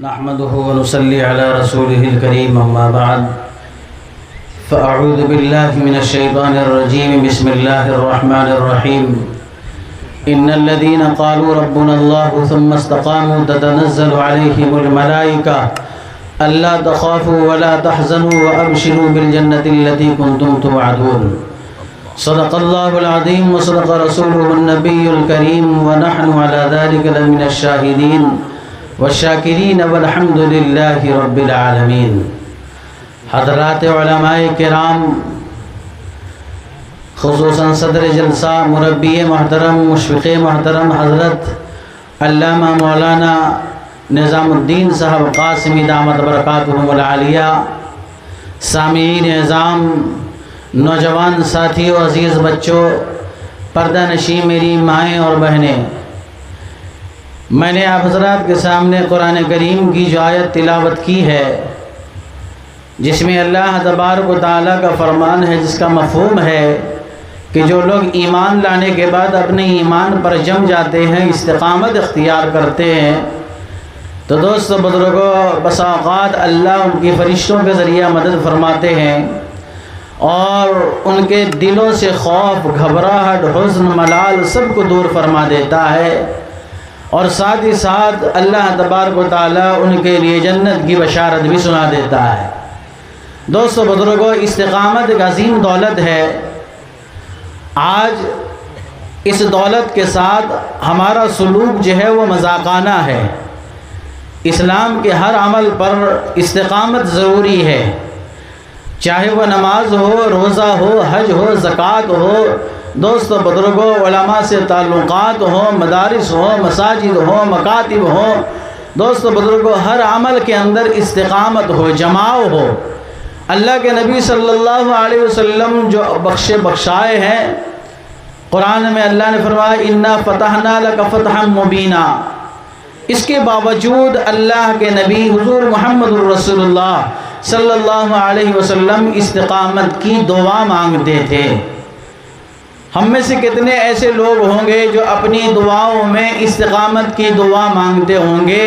نحمده ونصلي على رسوله الكريم أما بعد فأعوذ بالله من الشيطان الرجيم بسم الله الرحمن الرحيم إن الذين قالوا ربنا الله ثم استقاموا تتنزل عليهم الملائكة ألا تخافوا ولا تحزنوا وأبشروا بالجنة التي كنتم توعدون صدق الله العظيم وصدق رسوله النبي الكريم ونحن على ذلك لمن الشاهدين والشاکرین والحمد للہ رب العالمین۔ حضرات علماء کرام، خصوصاً صدر جلسہ مربی محترم مشفق محترم حضرت علامہ مولانا نظام الدین صاحب قاسمی دامت برکاتہم العالیہ، سامعین اعظام، نوجوان ساتھیوں، عزیز بچوں، پردہ نشین میری مائیں اور بہنیں، میں نے آپ حضرات کے سامنے قرآن کریم کی جو آیت تلاوت کی ہے، جس میں اللہ تبارک و تعالیٰ کا فرمان ہے، جس کا مفہوم ہے کہ جو لوگ ایمان لانے کے بعد اپنے ایمان پر جم جاتے ہیں، استقامت اختیار کرتے ہیں، تو دوستو بزرگوں، بسا اوقات اللہ ان کی فرشتوں کے ذریعہ مدد فرماتے ہیں اور ان کے دلوں سے خوف، گھبراہٹ، حزن، ملال سب کو دور فرما دیتا ہے، اور ساتھ ہی ساتھ اللہ تبارک و تعالیٰ ان کے لیے جنت کی بشارت بھی سنا دیتا ہے۔ دوستو بزرگوں، استقامت ایک عظیم دولت ہے۔ آج اس دولت کے ساتھ ہمارا سلوک جو ہے وہ مذاقانہ ہے۔ اسلام کے ہر عمل پر استقامت ضروری ہے، چاہے وہ نماز ہو، روزہ ہو، حج ہو، زکوٰۃ ہو، دوستو بزرگوں، علماء سے تعلقات ہوں، مدارس ہوں، مساجد ہوں، مکاتب ہوں، دوستو بزرگوں، ہر عمل کے اندر استقامت ہو، جماؤ ہو۔ اللہ کے نبی صلی اللہ علیہ وسلم جو بخشائے ہیں، قرآن میں اللہ نے فرمایا اِنَّا فَتَحْنَا لَكَ فَتْحًا مُبِينًا، اس کے باوجود اللہ کے نبی حضور محمد الرسول اللہ صلی اللہ علیہ وسلم استقامت کی دعا مانگتے تھے۔ ہم میں سے کتنے ایسے لوگ ہوں گے جو اپنی دعاؤں میں استقامت کی دعا مانگتے ہوں گے؟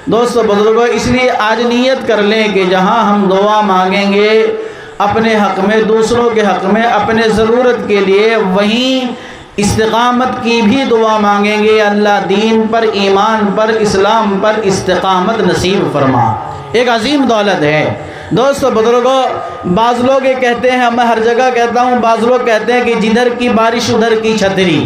دوستو بزرگوں، اس لیے آج نیت کر لیں کہ جہاں ہم دعا مانگیں گے اپنے حق میں، دوسروں کے حق میں، اپنے ضرورت کے لیے، وہیں استقامت کی بھی دعا مانگیں گے۔ اللہ دین پر، ایمان پر، اسلام پر استقامت نصیب فرما۔ ایک عظیم دولت ہے۔ دوستو بزرگوں، بعض لوگ یہ کہتے ہیں، میں ہر جگہ کہتا ہوں، بعض لوگ کہتے ہیں کہ جدھر کی بارش ادھر کی چھتری۔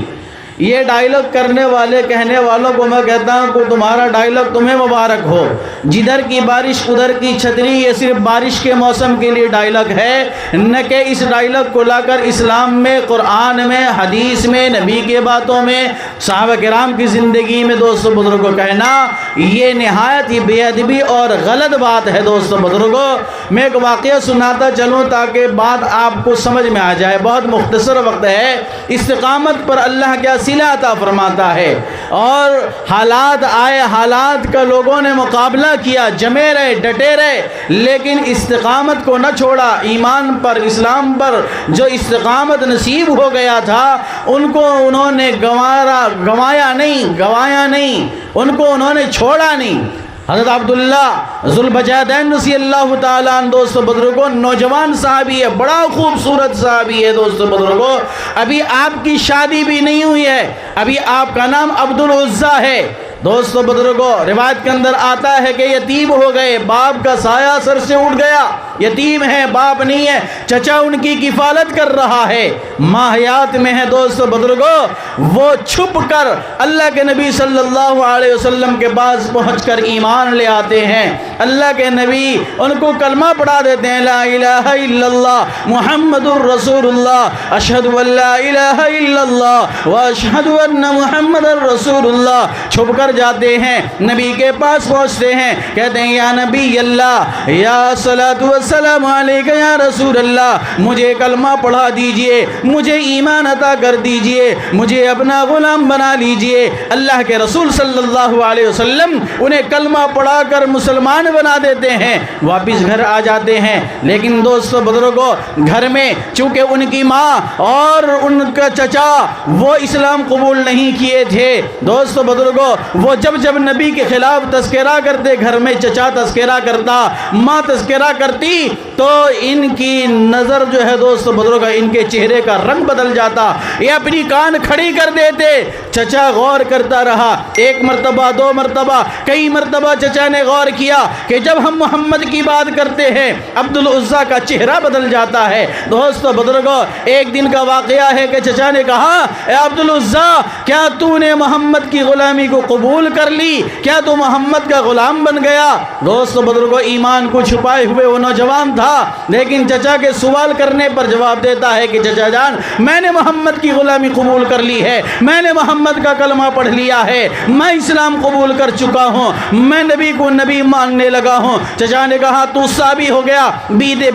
یہ ڈائیلاگ کرنے والے، کہنے والوں کو میں کہتا ہوں کہ تمہارا ڈائیلاگ تمہیں مبارک ہو۔ جدھر کی بارش ادھر کی چھتری، یہ صرف بارش کے موسم کے لیے ڈائیلاگ ہے، نہ کہ اس ڈائیلاگ کو لا کر اسلام میں، قرآن میں، حدیث میں، نبی کے باتوں میں، صحابہ کرام کی زندگی میں دوستو بزرگوں کہنا یہ نہایت ہی بے ادبی اور غلط بات ہے۔ دوستو بزرگوں، میں ایک واقعہ سناتا چلوں تاکہ بات آپ کو سمجھ میں آ جائے۔ بہت مختصر وقت ہے۔ استقامت پر اللہ کیا صلہ عطا فرماتا ہے، اور حالات آئے، حالات کا لوگوں نے مقابلہ کیا، جمے رہے، ڈٹے رہے، لیکن استقامت کو نہ چھوڑا۔ ایمان پر، اسلام پر جو استقامت نصیب ہو گیا تھا، ان کو انہوں نے گوایا نہیں، ان کو انہوں نے چھوڑا نہیں۔ حضرت عبداللہ ذوالبجادین رضی اللہ تعالیٰ عنہ، دوستو بزرگوں، نوجوان صحابی ہے، بڑا خوبصورت صحابی ہے۔ دوستو بزرگوں، ابھی آپ کی شادی بھی نہیں ہوئی ہے، ابھی آپ کا نام عبدالعزیٰ ہے۔ دوستو بزرگوں، روایت کے اندر آتا ہے کہ یتیم ہو گئے، باپ کا سایہ سر سے اٹھ گیا، یتیم ہے، باپ نہیں ہے، چچا ان کی کفالت کر رہا ہے، ماں حیات میں ہے۔ دوستو بزرگوں، وہ چھپ کر اللہ کے نبی صلی اللہ علیہ وسلم کے پاس پہنچ کر ایمان لے آتے ہیں۔ اللہ کے نبی ان کو کلمہ پڑھا دیتے ہیں، لا الہ الا اللہ محمد الرسول اللہ، اشہد ان لا الہ الا اللہ واشہد ان محمد الرسول اللہ۔ چھپ کر جاتے ہیں، نبی کے پاس پہنچتے ہیں، کہتے ہیں یا نبی اللہ، یا صلاۃ والسلام علیکہ یا رسول اللہ، مجھے کلمہ پڑھا دیجئے، مجھے ایمان عطا کر دیجئے، مجھے اپنا غلام بنا لیجئے۔ اللہ کے رسول صلی اللہ علیہ وسلم انہیں کلمہ پڑھا کر مسلمان بنا دیتے ہیں، واپس گھر آ جاتے ہیں۔ لیکن دوستو بزرگوں، گھر میں چونکہ ان کی ماں اور ان کا چچا وہ اسلام قبول نہیں کیے تھے، دوستو بزرگوں وہ جب نبی کے خلاف تذکرہ کرتے، گھر میں چچا تذکرہ کرتا، ماں تذکرہ کرتی، تو ان کی نظر جو ہے دوستو بزرگوں ان کے چہرے کا رنگ بدل جاتا، یہ اپنی کان کھڑی کر دیتے۔ چچا غور کرتا رہا، ایک مرتبہ، دو مرتبہ، کئی مرتبہ چچا نے غور کیا کہ جب ہم محمد کی بات کرتے ہیں عبدالعزیٰ کا چہرہ بدل جاتا ہے۔ دوستو بزرگوں ایک دن کا واقعہ ہے کہ چچا نے کہا، اے عبدالعزیٰ کیا تو نے محمد کی غلامی کو قبول کر لی؟ کیا تو محمد کا غلام بن گیا؟ دوستو بزرگوں ایمان کو چھپائے ہوئے وہ نوجوان تھا، لیکن چچا کے سوال کرنے پر جواب دیتا ہے کہ چچا جان میں نے محمد کی غلامی قبول کر لی ہے، میں نے محمد کا کلمہ پڑھ لیا ہے، میں اسلام قبول کر چکا ہوں، میں نبی کو نبی ماننے لگا ہوں۔ چچا نے کہا تو صابی ہو گیا،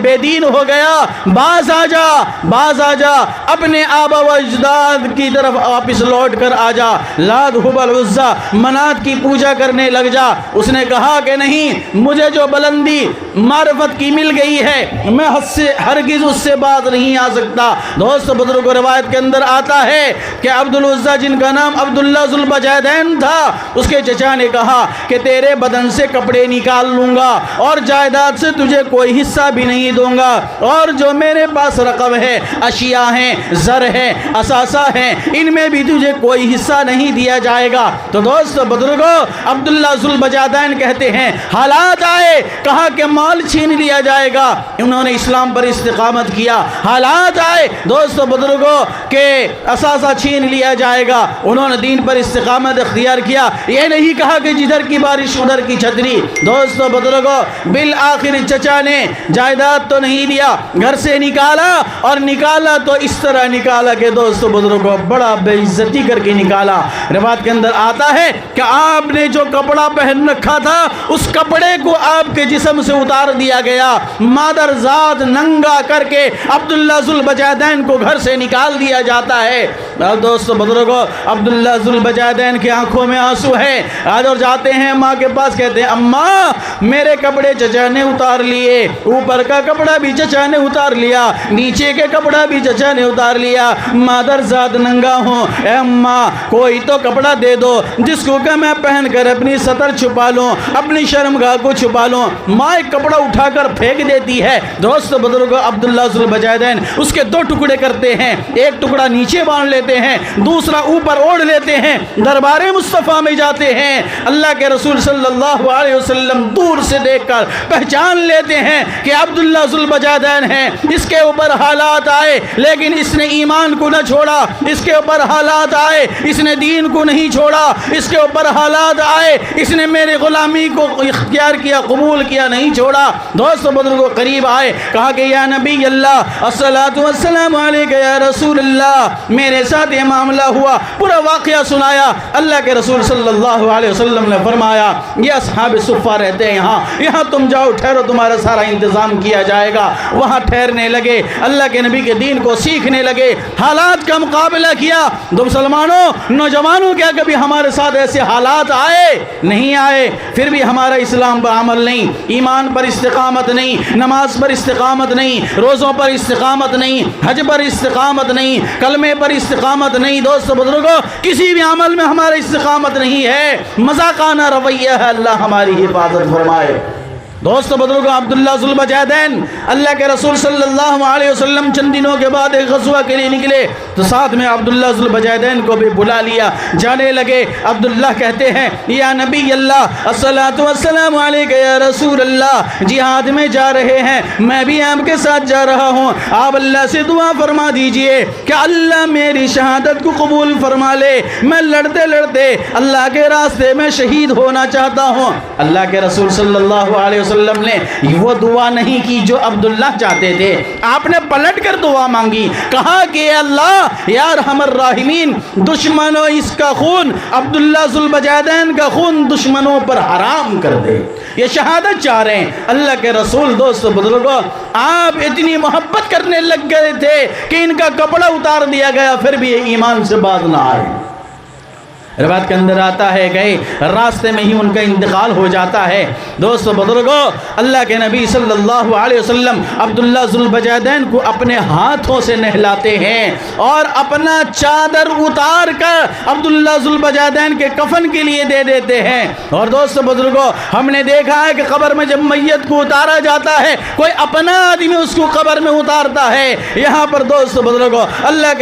بے دین ہو گیا، باز آ جا اپنے آبا و اجداد کی طرف واپس لوٹ کر آ جا، لات حبل عزا منات کی پوجا کرنے لگ جا۔ اس نے کہا کہ نہیں، مجھے جو بلندی معرفت کی مل گئی ہے میں ہرگز اس سے بات نہیں آ سکتا۔ دوستو بزرگوں روایت کے اندر آتا ہے کہ عبدالعزیٰ جن کا نام عبداللہ ذو البجیدین تھا، اس کے چچا نے کہا کہ تیرے بدن سے کپڑے نکال لوں گا اور جائیداد سے تجھے کوئی حصہ بھی نہیں دوں گا، اور جو میرے پاس رقم ہے، اشیاء ہیں، زر ہے، اثاثہ ہیں، ان میں بھی تجھے کوئی حصہ نہیں دیا جائے گا۔ تو دوستو بزرگوں عبداللہ ذو البجیدین کہتے ہیں حالات آئے، کہا کہ مال چھین لیا جائے گا، انہوں نے اسلام پر استقامت کیا۔ حالات آئے دوستو بزرگوں کہ اثاثہ چھین لیا جائے گا، انہوں نے دین پر استقامت اختیار کیا۔ یہ نہیں کہا کہ جدھر کی بارش ادھر کی چھتری۔ دوستو بزرگوں بالآخر چچا نے جائیداد تو نہیں دیا، گھر سے نکالا، اور نکالا تو اس طرح نکالا کہ دوستو بزرگوں بڑا بے عزتی کر کے نکالا۔ روایت کے اندر آتا ہے کہ آپ نے جو کپڑا پہن رکھا تھا اس کپڑے کو آپ کے جسم سے اتار دیا گیا، مادر ذات ننگا کر کے عبداللہ ذو البجیدین کو گھر سے نکال دیا جاتا ہے۔ دوستو بزرگوں عبداللہ ذو البجیدین کی آنکھوں میں آنسو ہے، آج اور جاتے ہیں ماں کے پاس، کہتے ہیں اماں میرے کپڑے چچا نے اتار لیے، اوپر کا کپڑا بھی چچا نے اتار لیا، نیچے کے کپڑا بھی چچا نے اتار لیا، مادر ذات ننگا ہوں، اے اماں کوئی تو کپڑا دے دو جس کو کہ میں پہن کر اپنی سطر چھپا لوں، اپنی شرمگاہ کو چھپا لوں۔ ماں ایک کپڑا اٹھا کر پھینک دیتی ہے۔ دوست بزرگوں عبداللہ ذو البجیدین اس کے دو ٹکڑے کرتے ہیں، ایک ٹکڑا نیچے باندھ لیتے ہیں، دوسرا اوپر اوڑھ لیتے ہیں، دربار مصطفیٰ میں جاتے ہیں۔ اللہ کے رسول صلی اللہ علیہ وسلم دور سے دیکھ کر پہچان لیتے ہیں کہ عبداللہ ذو البجیدین ہیں۔ اس کے اوپر حالات آئے لیکن اس نے ایمان کو نہ چھوڑا، اس کے اوپر حالات آئے اس نے دین کو نہیں چھوڑا، اس کے اوپر حالات آئے اس نے میرے غلامی کو اختیار کیا، قبول کیا، نہیں چھوڑا۔ دوستو بزرگوں قریب آئے، کہا کہ یا نبی اللہ الصلاۃ والسلام علیک یا رسول اللہ، میرے ساتھ یہ معاملہ ہوا، پورا واقعہ سنایا۔ اللہ کے رسول صلی اللہ علیہ وسلم نے فرمایا یہ اصحاب صفہ رہتے ہیں یہاں تم جاؤ ٹھہرو، تمہارا سارا انتظام کیا جائے گا۔ وہاں ٹھہرنے لگے، اللہ کے نبی کے دین کو سیکھنے لگے، حالات کا مقابلہ کیا۔ دو مسلمانوں نوجوانوں کیا کبھی ہمارے ساتھ ایسے حالات آئے؟ نہیں آئے، پھر بھی ہمارا اسلام پر عمل نہیں، ایمان پر استقامت نہیں، نماز پر استقامت نہیں، روزوں پر استقامت نہیں، حج پر استقامت نہیں، کلمے پر استقامت نہیں۔ دوستو بزرگوں کسی بھی عمل میں ہمارا استقامت نہیں ہے، مذاقانہ رویہ ہے، اللہ ہماری حفاظت فرمائے۔ دوستو بزرگوں عبداللہ ذو البجیدین اللہ کے رسول صلی اللہ علیہ وسلم چند دنوں کے بعد ایک غزوہ کے لیے نکلے تو ساتھ میں عبداللہ ذو البجیدین کو بھی بلا لیا، جانے لگے۔ عبداللہ کہتے ہیں یا نبی اللہ الصلاۃ والسلام علیک یا رسول اللہ، جہاد میں جا رہے ہیں، میں بھی آپ کے ساتھ جا رہا ہوں، آپ اللہ سے دعا فرما دیجئے کہ اللہ میری شہادت کو قبول فرما لے، میں لڑتے لڑتے اللہ کے راستے میں شہید ہونا چاہتا ہوں۔ اللہ کے رسول صلی اللہ علیہ وسلم نے وہ دعا نہیں کی جو عبداللہ چاہتے تھے، آپ نے پلٹ کر دعا مانگی، کہا کہ اللہ یا ارحم الراحمین دشمنوں اس کا خون عبداللہ ذوالبجادین کا خون دشمنوں پر حرام کر دے. یہ شہادت چاہ رہے ہیں. اللہ کے رسول دوست بزرگوں آپ اتنی محبت کرنے لگ گئے تھے کہ ان کا کپڑا اتار دیا گیا پھر بھی یہ ایمان سے باز نہ آئے. روایت کے اندر آتا ہے گئے راستے میں ہی ان کا انتقال ہو جاتا ہے. دوستو بزرگوں اللہ کے نبی صلی اللہ علیہ وسلم عبداللہ ذوالبجادین کو اپنے ہاتھوں سے نہلاتے ہیں اور اپنا چادر اتار کر عبداللہ ذوالبجادین کے کفن کے لیے دے دیتے ہیں. اور دوستو بزرگوں ہم نے دیکھا ہے کہ قبر میں جب میت کو اتارا جاتا ہے کوئی اپنا آدمی اس کو قبر میں اتارتا ہے. یہاں پر دوستو بزرگوں اللہ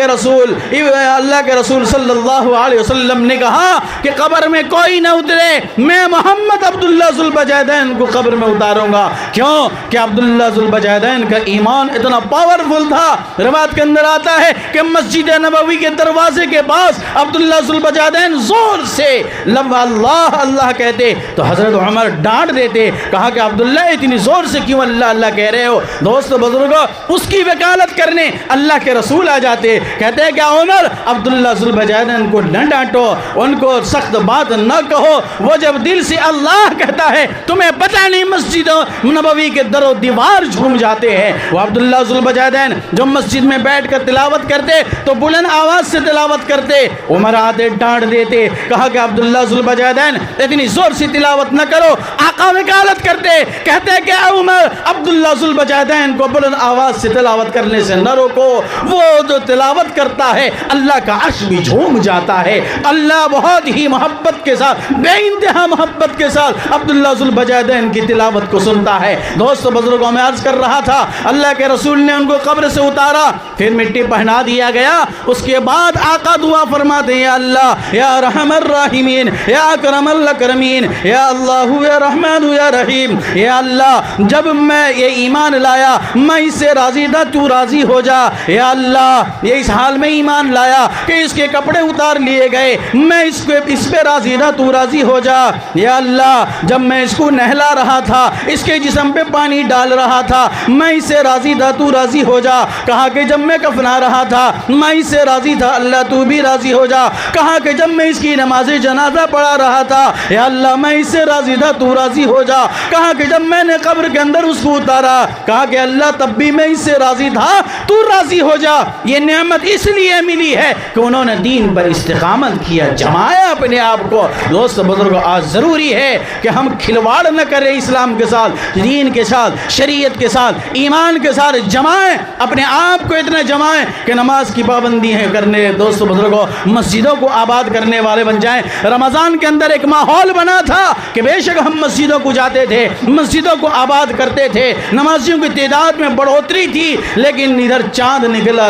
کے رسول صلی اللہ علیہ وسلم نے کہا کہ قبر میں کوئی نہ اترے, میں محمد عبداللہ ذوالبجادین کو قبر میں اتاروں گا. کیوں کہ عبداللہ ذوالبجادین کا ایمان اتنا پاورفل تھا. روایت کے اندر آتا ہے کہ مسجد نبوی کے دروازے کے پاس عبداللہ ذوالبجادین زور سے اللہ اللہ کہتے تو حضرت عمر ڈانٹ دیتے, کہا کہ عبداللہ اتنی زور سے کیوں اللہ اللہ کہہ رہے ہو. دوست بزرگوں اس کی وکالت کرنے اللہ کے رسول آ جاتے, کہتے ہیں کہ عمر عبداللہ ذوالبجادین کو نہ ڈانٹو, ان کو سخت بات نہ کہو, وہ جب دل سے اللہ کہتا ہے تمہیں پتہ نہیں مسجد نبوی کے در و دیوار جھوم جاتے ہیں. وہ عبداللہ ذوالبجادین جو مسجد میں بیٹھ کر تلاوت کرتے تو بلند آواز سے تلاوت کرتے, عمر آتے ڈانٹ دیتے, کہا کہ عبداللہ ذوالبجادین اتنی زور سے تلاوت نہ کرو. آقا وکالت کرتے, کہتے کہ عمر عبداللہ ذوالبجادین کو بلند آواز سے تلاوت کرنے سے نہ روکو, وہ جو تلاوت کرتا ہے اللہ کا عرش بھی جھوم جاتا ہے. اللہ بہت ہی محبت کے ساتھ بے انتہا محبت کے ساتھ عبداللہ ذوالبجادین کی تلاوت کو سنتا ہے. دوستو بزرگوں میں عرض کر رہا تھا اللہ کے رسول نے ان کو قبر سے اتارا, پھر مٹی پہنا دیا گیا. اس کے بعد آقا دعا فرماتے یا اللہ یا رحم الراحمین یا اکرم الاکرمین یا اللہ یا رحمان یا رحیم, یا اللہ جب میں یہ ایمان لایا میں اس سے راضی تھا, تو راضی ہو جا. یا اللہ یہ اس حال میں ایمان لایا کہ اس کے کپڑے اتار لیے گئے, میں اس پہ راضی تھا, تو راضی ہو جا. یا اللہ جب میں اس کو نہلا رہا تھا, اس کے جسم پہ پانی ڈال رہا تھا, میں اس سے راضی تھا, تو راضی ہو جا. کہا کہ جب میں کفنا رہا تھا میں اس سے راضی تھا, اللہ تو بھی راضی ہو جا. کہا کہ جب میں اس کی نماز جنازہ پڑھا رہا تھا یا اللہ میں اس سے راضی تھا, تو راضی ہو جا. کہا کہ جب میں نے قبر کے اندر اس کو اتارا, کہا کہ اللہ تب بھی میں اس سے راضی تھا, تو راضی ہو جا. یہ نعمت اس لیے ملی ہے کہ انہوں نے دین پر استقامت کیا, جمایا اپنے آپ کو. دوست بزرگوں آج ضروری ہے کہ ہم کھلواڑ نہ کریں اسلام کے ساتھ, دین کے ساتھ, شریعت کے ساتھ, ایمان کے ساتھ, جمائیں اپنے آپ کو, اتنا جمائیں کہ نماز کی پابندی ہے کرنے. دوست بزرگوں مسجدوں کو آباد کرنے والے بن جائیں. رمضان کے اندر ایک ماحول بنا تھا کہ بے شک ہم مسجدوں کو جاتے تھے, مسجدوں کو آباد کرتے تھے, نمازیوں کی تعداد میں بڑھوتری تھی, لیکن ادھر چاند نکلا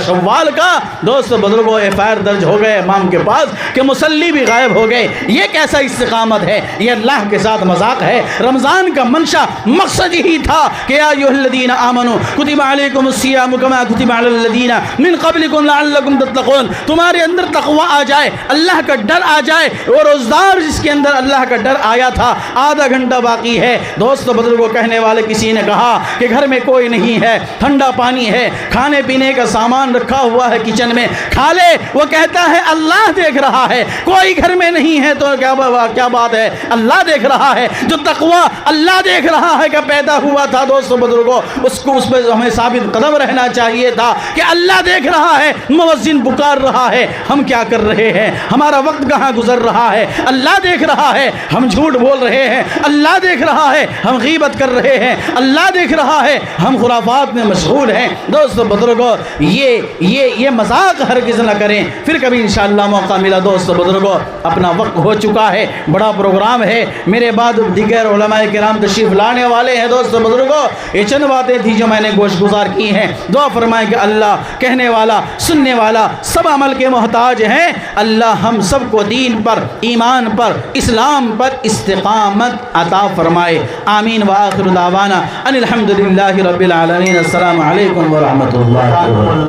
شوال کا, دوست بزرگوں ایف آئی آر درج ہو گئے امام کے پاس کہ مصلی بھی غائب ہو گئے. یہ کیسا استقامت ہے, یہ اللہ کے ساتھ مذاق ہے. رمضان کا منشا مقصد ہی تھا کہ یا ایھا الذین آمنوا کتب علیکم الصیام کما کتب علی الذین من قبلکم لعلکم تتقون, تمہارے اندر تقوی آ جائے, اللہ کا ڈر آ جائے. اور روزدار جس کے اندر اللہ کا ڈر آیا تھا, آدھا گھنٹہ باقی ہے. دوست بزرگوں کہنے والے کسی نے کہا کہ گھر میں کوئی نہیں ہے, ٹھنڈا پانی ہے, کھانے پینے کا سامان رکھا ہوا ہے کچن میں, کھا لے. وہ کہتا ہے اللہ دیکھ رہا ہے, کوئی گھر میں نہیں ہے تو کیا بات ہے, اللہ دیکھ رہا ہے. جو تقوی اللہ دیکھ رہا ہے کہ پیدا ہوا تھا دوستو بزرگوں اس پہ ہمیں ثابت قدم رہنا چاہیے تھا کہ اللہ دیکھ رہا ہے. مؤذن پکار رہا ہے, ہم کیا کر رہے ہیں, ہمارا وقت کہاں گزر رہا ہے, اللہ دیکھ رہا ہے. ہم جھوٹ بول رہے ہیں, اللہ دیکھ رہا ہے. ہم غیبت کر رہے ہیں, اللہ دیکھ رہا ہے. ہم خرافات میں مشغول ہیں. دوستو بزرگوں یہ مذاق ہرگز نہ کریں. پھر کبھی انشاءاللہ موقع ملا. دوستو بزرگوں اپنا وقت ہو چکا ہے, بڑا پروگرام ہے, میرے بعد دیگر علماء کرام تشریف لانے والے ہیں. دوستو بزرگوں یہ چند باتیں تھی جو میں نے گوش گزار کی ہیں. دعا فرمائیں کہ اللہ کہنے والا سننے والا سب عمل کے محتاج ہیں. اللہ ہم سب کو دین پر, ایمان پر, اسلام پر استقامت عطا فرمائے. آمین. وآخر دعوانا ان الحمدللہ رب العالمین. السلام علیکم ورحمۃ اللہ.